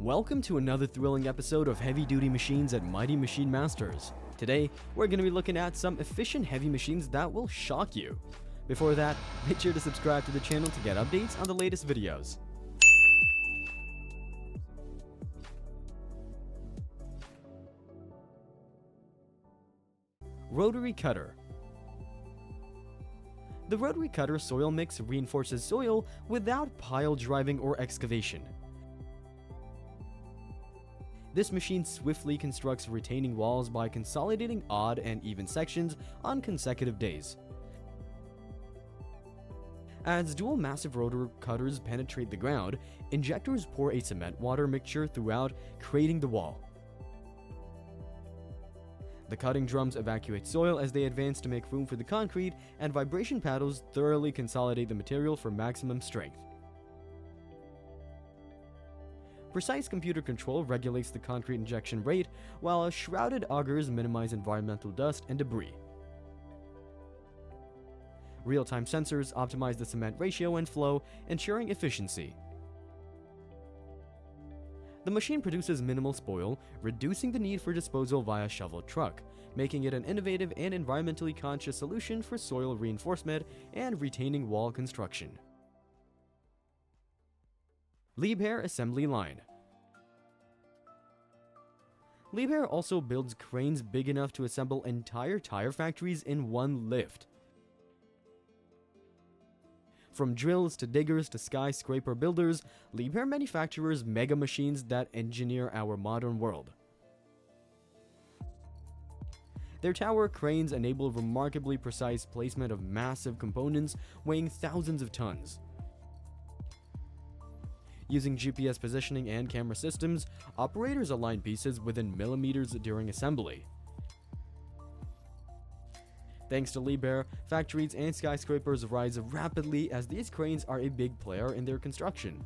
Welcome to another thrilling episode of Heavy Duty Machines at Mighty Machine Masters. Today, we're going to be looking at some efficient heavy machines that will shock you. Before that, make sure to subscribe to the channel to get updates on the latest videos. Rotary Cutter. The Rotary Cutter soil mix reinforces soil without pile driving or excavation. This machine swiftly constructs retaining walls by consolidating odd and even sections on consecutive days. As dual massive rotor cutters penetrate the ground, injectors pour a cement water mixture throughout, creating the wall. The cutting drums evacuate soil as they advance to make room for the concrete, and vibration paddles thoroughly consolidate the material for maximum strength. Precise computer control regulates the concrete injection rate, while shrouded augers minimize environmental dust and debris. Real-time sensors optimize the cement ratio and flow, ensuring efficiency. The machine produces minimal spoil, reducing the need for disposal via shovel truck, making it an innovative and environmentally conscious solution for soil reinforcement and retaining wall construction. Liebherr assembly line. Liebherr also builds cranes big enough to assemble entire tire factories in one lift. From drills to diggers to skyscraper builders, Liebherr manufactures mega machines that engineer our modern world. Their tower cranes enable remarkably precise placement of massive components weighing thousands of tons. Using GPS positioning and camera systems, operators align pieces within millimeters during assembly. Thanks to Liebherr, factories and skyscrapers rise rapidly as these cranes are a big player in their construction.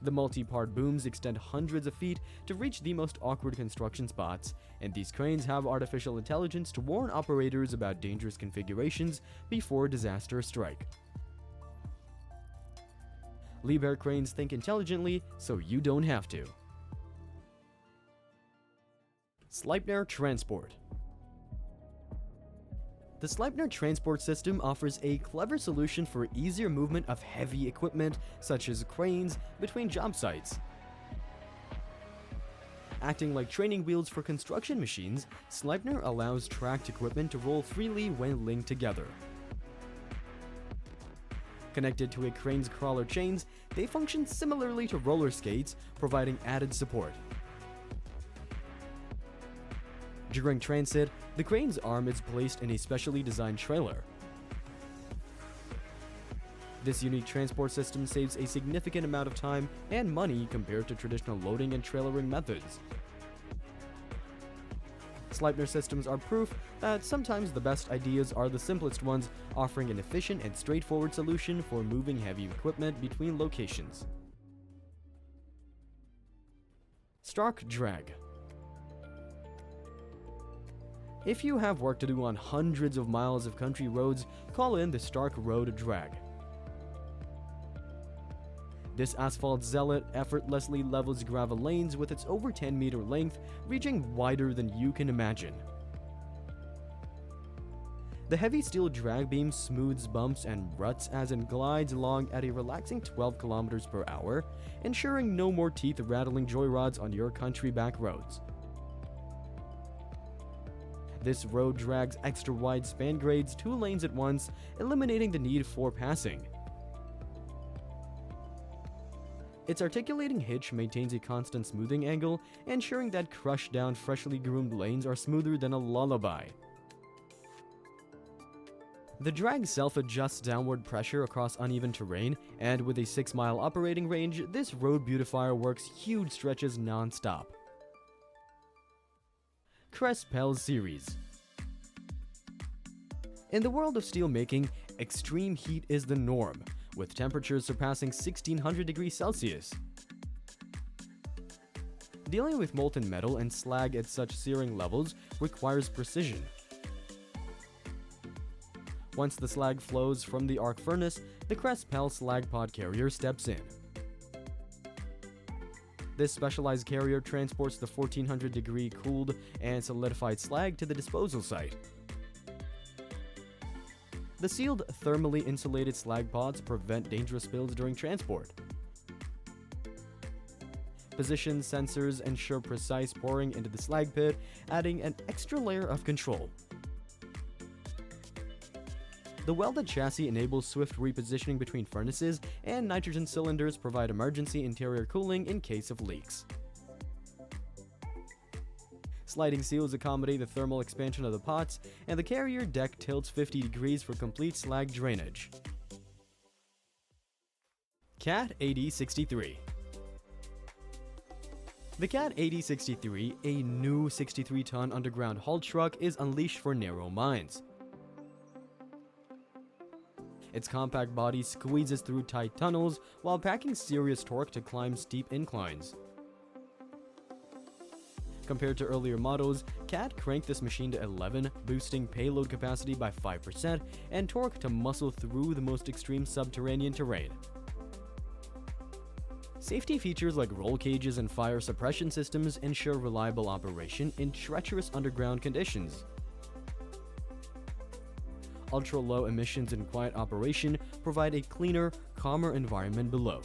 The multi-part booms extend hundreds of feet to reach the most awkward construction spots, and these cranes have artificial intelligence to warn operators about dangerous configurations before disasters strike. Liebherr cranes think intelligently, so you don't have to. Sleipner transport. The Sleipner transport system offers a clever solution for easier movement of heavy equipment, such as cranes, between job sites. Acting like training wheels for construction machines, Sleipner allows tracked equipment to roll freely when linked together. Connected to a crane's crawler chains, they function similarly to roller skates, providing added support. During transit, the crane's arm is placed in a specially designed trailer. This unique transport system saves a significant amount of time and money compared to traditional loading and trailering methods. Sleipner systems are proof that sometimes the best ideas are the simplest ones, offering an efficient and straightforward solution for moving heavy equipment between locations. Stark drag. If you have work to do on hundreds of miles of country roads, call in the Stark Road Drag. This asphalt zealot effortlessly levels gravel lanes with its over 10-meter length, reaching wider than you can imagine. The heavy steel drag beam smooths bumps and ruts as it glides along at a relaxing 12 kilometers per hour, ensuring no more teeth-rattling joyrides on your country back roads. This road drag's extra-wide span grades 2 lanes at once, eliminating the need for passing. Its articulating hitch maintains a constant smoothing angle, ensuring that crushed-down, freshly groomed lanes are smoother than a lullaby. The drag self-adjusts downward pressure across uneven terrain, and with a 6-mile operating range, this road beautifier works huge stretches non-stop. Kress Series. In the world of steel making, extreme heat is the norm, with temperatures surpassing 1600 degrees Celsius. Dealing with molten metal and slag at such searing levels requires precision. Once the slag flows from the arc furnace, the Kress slag pod carrier steps in. This specialized carrier transports the 1400-degree cooled and solidified slag to the disposal site. The sealed, thermally insulated slag pods prevent dangerous spills during transport. Position sensors ensure precise pouring into the slag pit, adding an extra layer of control. The welded chassis enables swift repositioning between furnaces, and nitrogen cylinders provide emergency interior cooling in case of leaks. Sliding seals accommodate the thermal expansion of the pots, and the carrier deck tilts 50 degrees for complete slag drainage. CAT AD63. The CAT AD63, a new 63-ton underground haul truck, is unleashed for narrow mines. Its compact body squeezes through tight tunnels while packing serious torque to climb steep inclines. Compared to earlier models, CAT cranked this machine to 11, boosting payload capacity by 5% and torque to muscle through the most extreme subterranean terrain. Safety features like roll cages and fire suppression systems ensure reliable operation in treacherous underground conditions. Ultra-low emissions and quiet operation provide a cleaner, calmer environment below.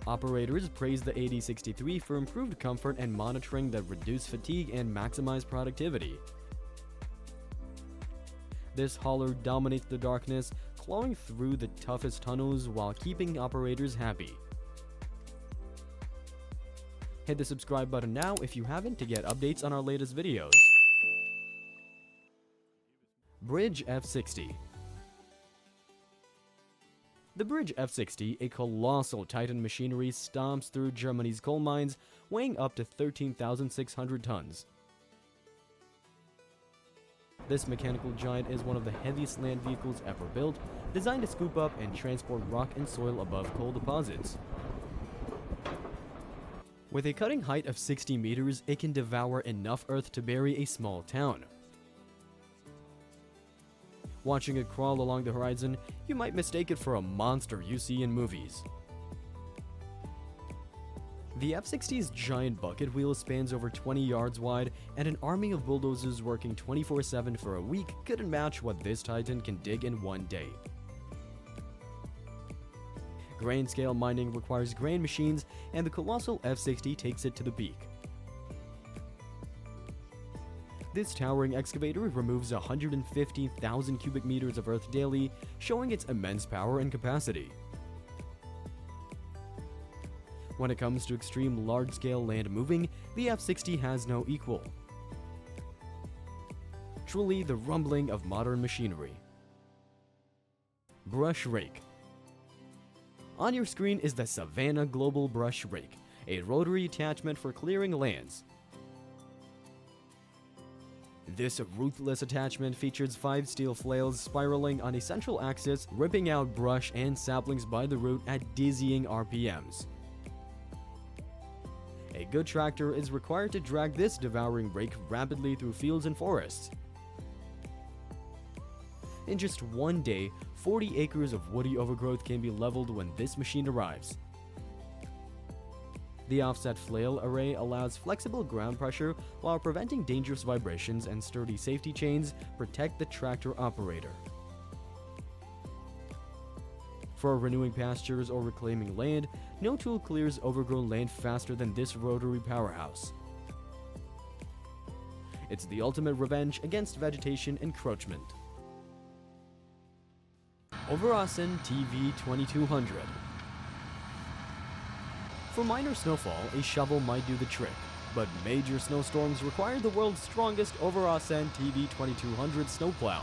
Operators praise the AD63 for improved comfort and monitoring that reduce fatigue and maximize productivity. This hauler dominates the darkness, clawing through the toughest tunnels while keeping operators happy. Hit the subscribe button now if you haven't to get updates on our latest videos. Bridge F60. The Bridge F60, a colossal Titan machinery, stomps through Germany's coal mines, weighing up to 13,600 tons. This mechanical giant is one of the heaviest land vehicles ever built, designed to scoop up and transport rock and soil above coal deposits. With a cutting height of 60 meters, it can devour enough earth to bury a small town. Watching it crawl along the horizon, you might mistake it for a monster you see in movies. The F60's giant bucket wheel spans over 20 yards wide, and an army of bulldozers working 24/7 for a week couldn't match what this Titan can dig in one day. Grain-scale mining requires grain machines, and the colossal F60 takes it to the peak. This towering excavator removes 150,000 cubic meters of earth daily, showing its immense power and capacity. When it comes to extreme large-scale land moving, the F60 has no equal. Truly the rumbling of modern machinery. Brush Rake. On your screen is the Savannah Global Brush Rake, a rotary attachment for clearing lands. This ruthless attachment features 5 steel flails spiraling on a central axis, ripping out brush and saplings by the root at dizzying RPMs. A good tractor is required to drag this devouring rake rapidly through fields and forests. In just one day, 40 acres of woody overgrowth can be leveled when this machine arrives. The offset flail array allows flexible ground pressure while preventing dangerous vibrations, and sturdy safety chains protect the tractor operator. For renewing pastures or reclaiming land, no tool clears overgrown land faster than this rotary powerhouse. It's the ultimate revenge against vegetation encroachment. Overaasen TV2200. For minor snowfall, a shovel might do the trick, but major snowstorms require the world's strongest Overaasen TV2200 snowplow.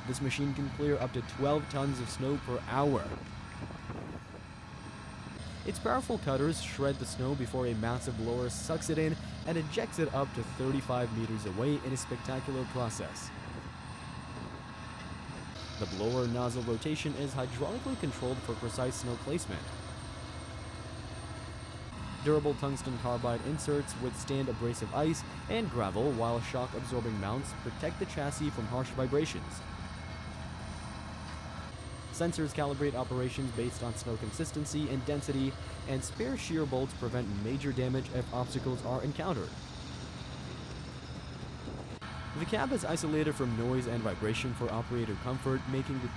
This machine can clear up to 12 tons of snow per hour. Its powerful cutters shred the snow before a massive blower sucks it in and ejects it up to 35 meters away in a spectacular process. The blower nozzle rotation is hydraulically controlled for precise snow placement. Durable tungsten carbide inserts withstand abrasive ice and gravel, while shock-absorbing mounts protect the chassis from harsh vibrations. Sensors calibrate operations based on snow consistency and density, and spare shear bolts prevent major damage if obstacles are encountered. The cab is isolated from noise and vibration for operator comfort, making the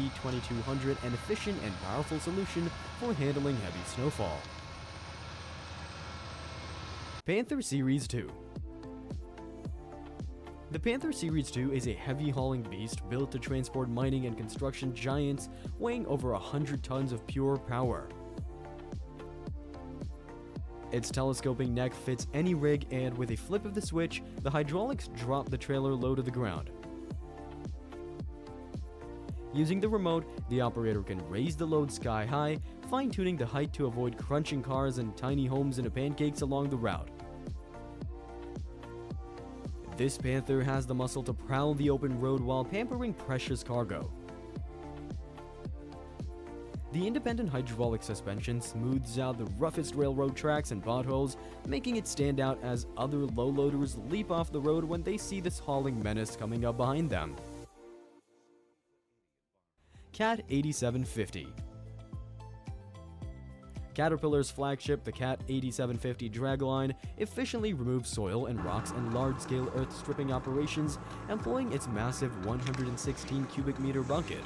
TV2200 an efficient and powerful solution for handling heavy snowfall. Panther Series 2. The Panther Series 2 is a heavy-hauling beast built to transport mining and construction giants weighing over 100 tons of pure power. Its telescoping neck fits any rig, and with a flip of the switch, the hydraulics drop the trailer low to the ground. Using the remote, the operator can raise the load sky high, fine-tuning the height to avoid crunching cars and tiny homes into pancakes along the route. This Panther has the muscle to prowl the open road while pampering precious cargo. The independent hydraulic suspension smooths out the roughest railroad tracks and potholes, making it stand out as other low loaders leap off the road when they see this hauling menace coming up behind them. Cat 8750. Caterpillar's flagship, the Cat 8750 dragline, efficiently removes soil and rocks in large-scale earth-stripping operations, employing its massive 116 cubic meter bucket.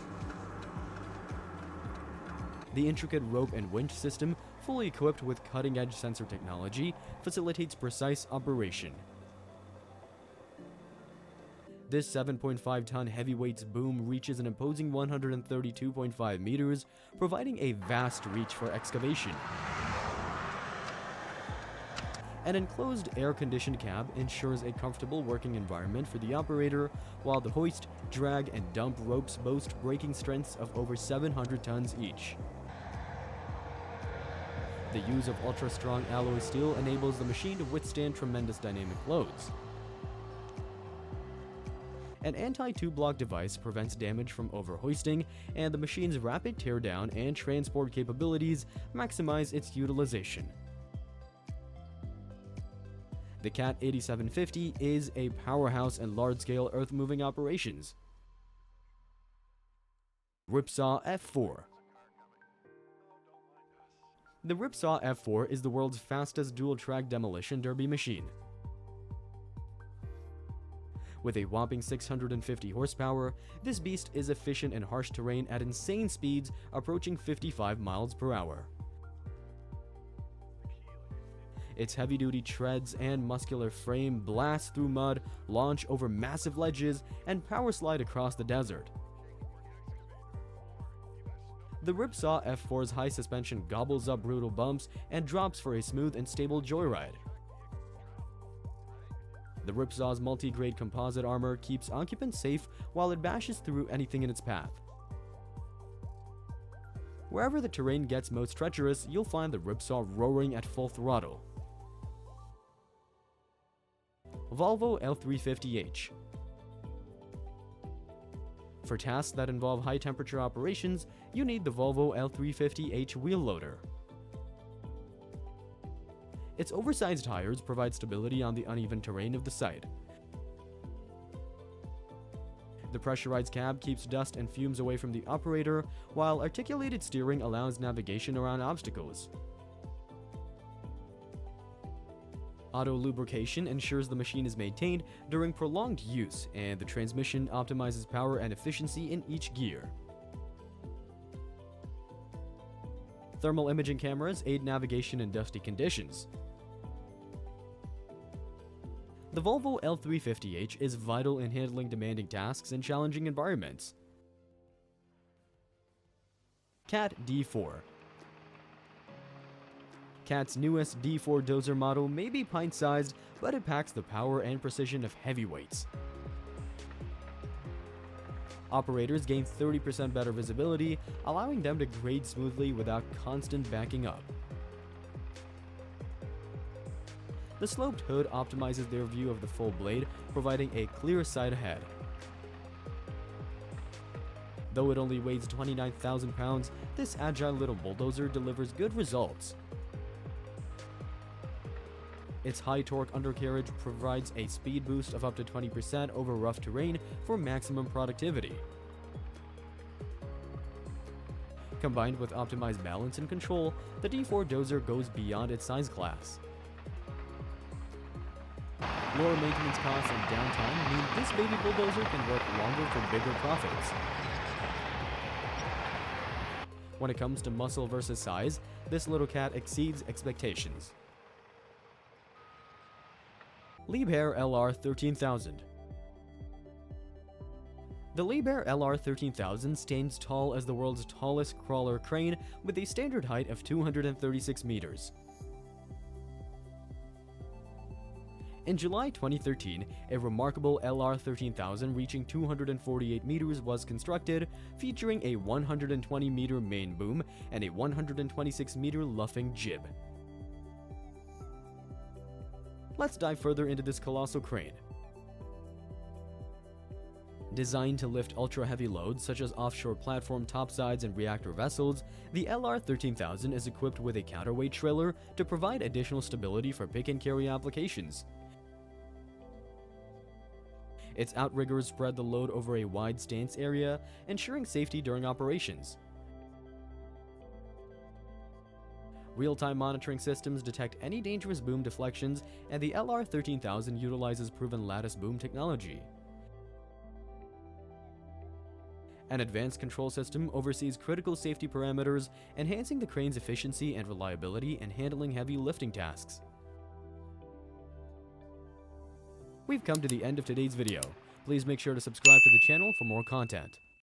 The intricate rope and winch system, fully equipped with cutting-edge sensor technology, facilitates precise operation. This 7.5-ton heavyweight's boom reaches an imposing 132.5 meters, providing a vast reach for excavation. An enclosed air-conditioned cab ensures a comfortable working environment for the operator, while the hoist, drag, and dump ropes boast braking strengths of over 700 tons each. The use of ultra-strong alloy steel enables the machine to withstand tremendous dynamic loads. An anti-tube lock device prevents damage from overhoisting, and the machine's rapid teardown and transport capabilities maximize its utilization. The Cat 8750 is a powerhouse in large-scale earth-moving operations. Ripsaw F4. The Ripsaw F4 is the world's fastest dual-track demolition derby machine. With a whopping 650 horsepower, this beast is efficient in harsh terrain at insane speeds approaching 55 miles per hour. Its heavy-duty treads and muscular frame blast through mud, launch over massive ledges, and power slide across the desert. The Ripsaw F4's high suspension gobbles up brutal bumps and drops for a smooth and stable joyride. The Ripsaw's multi-grade composite armor keeps occupants safe while it bashes through anything in its path. Wherever the terrain gets most treacherous, you'll find the Ripsaw roaring at full throttle. Volvo L350H. For tasks that involve high-temperature operations, you need the Volvo L350H wheel loader. Its oversized tires provide stability on the uneven terrain of the site. The pressurized cab keeps dust and fumes away from the operator, while articulated steering allows navigation around obstacles. Auto lubrication ensures the machine is maintained during prolonged use, and the transmission optimizes power and efficiency in each gear. Thermal imaging cameras aid navigation in dusty conditions. The Volvo L350H is vital in handling demanding tasks in challenging environments. Cat D4. Cat's newest D4 Dozer model may be pint-sized, but it packs the power and precision of heavyweights. Operators gain 30% better visibility, allowing them to grade smoothly without constant backing up. The sloped hood optimizes their view of the full blade, providing a clear sight ahead. Though it only weighs 29,000 pounds, this agile little bulldozer delivers good results. Its high torque undercarriage provides a speed boost of up to 20% over rough terrain for maximum productivity. Combined with optimized balance and control, the D4 Dozer goes beyond its size class. Lower maintenance costs and downtime mean this baby bulldozer can work longer for bigger profits. When it comes to muscle versus size, this little cat exceeds expectations. Liebherr LR 13000. The Liebherr LR 13000 stands tall as the world's tallest crawler crane with a standard height of 236 meters. In July 2013, a remarkable LR 13000 reaching 248 meters was constructed, featuring a 120-meter main boom and a 126-meter luffing jib. Let's dive further into this colossal crane. Designed to lift ultra-heavy loads such as offshore platform topsides and reactor vessels, the LR 13000 is equipped with a counterweight trailer to provide additional stability for pick-and-carry applications. Its outriggers spread the load over a wide stance area, ensuring safety during operations. Real-time monitoring systems detect any dangerous boom deflections, and the LR 13000 utilizes proven lattice boom technology. An advanced control system oversees critical safety parameters, enhancing the crane's efficiency and reliability in handling heavy lifting tasks. We've come to the end of today's video. Please make sure to subscribe to the channel for more content.